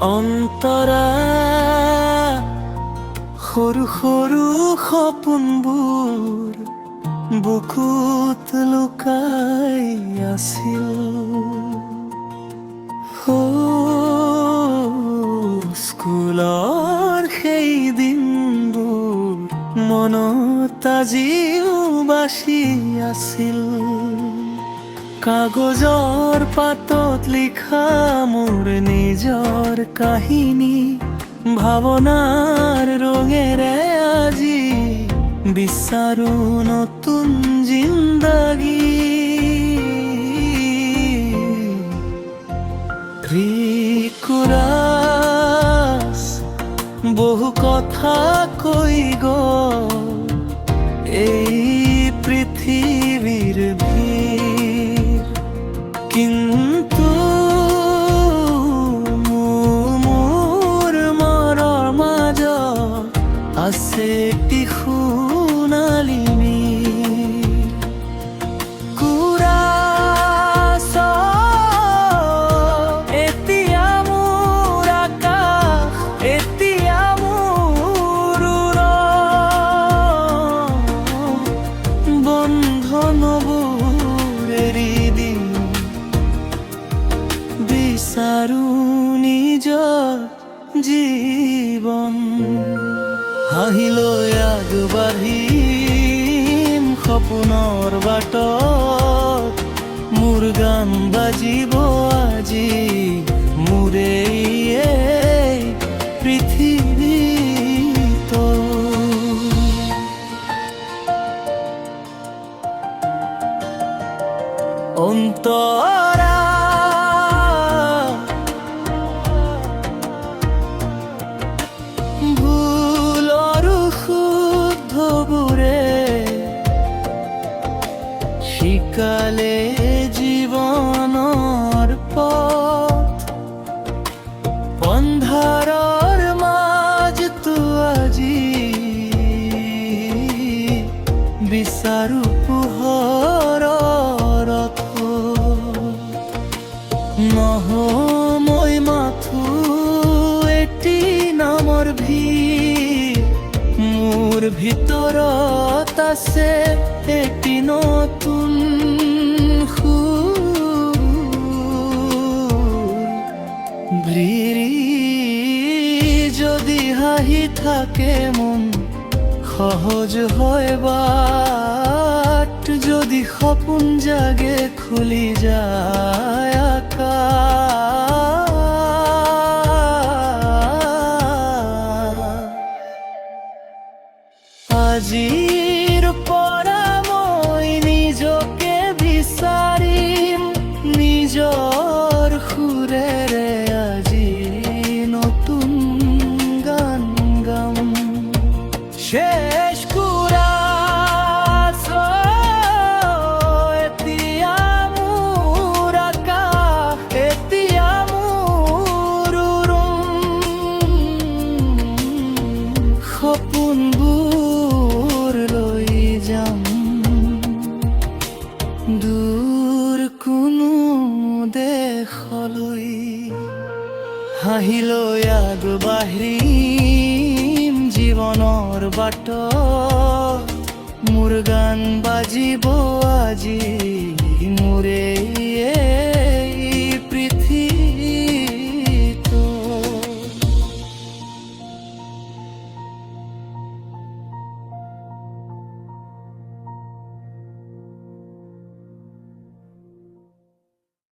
অন্তৰা সৰু সৰু সপোনবোৰ বুকুত লুকাই আছিল। স্কুলৰ সেই দিনবোৰ মনত আজিও বাসি আছিল। কাগজৰ পাতত লিখা মোৰ নিজৰ কাহিনী, ভাৱনাৰ ৰঙেৰে আজি বিচাৰো নতুন জিন্দাগী। ত্ৰিকুৰাছ বহু কথা কৈ গ'ল এই পৃথিৱীৰ ভিৰ, কিন্তু মোৰ মনৰ মাজত আছে এটি সোণালী নীৰ। কুৰাছ এতিয়া মোৰ আকাশ, এতিয়া মোৰ বন্ধনবোৰ এৰি দিম, বিচাৰো নিজৰ জীৱন। হাঁহিলৈ আগবাঢ়িম সপোনৰ বাটত, মোৰ গান বাজিব আজি মোৰে এই পৃথিৱীত। অন্তৰা শিকালে জীৱনৰ পথ, অন্ধাৰৰ মাজতো আজি বিচাৰো পোহৰৰ ৰথ। নহমৈ মাথো এটি নামৰ ভিৰ, মোৰ ভিতৰত আছে এটি নতুন সুৰ। যদি হাঁহি থাকে মন সহজ হয় বাট, যদি সপোন জাগে খুলি যায় আকাশ। আজিৰ পৰা মই নিজকে বিচাৰিম, নিজৰ সুৰেৰে আজি নতুন গান গাম। শেষ কুৰাছ এতিয়া মোৰ আকাশ, এতিয়া মোৰ সপোনবোৰ লৈ যাম দূৰ কোনো দেশলৈ। হাঁহিলৈ আগবাঢ়িম জীৱনৰ বাটত, মোৰ গান বাজিব আজি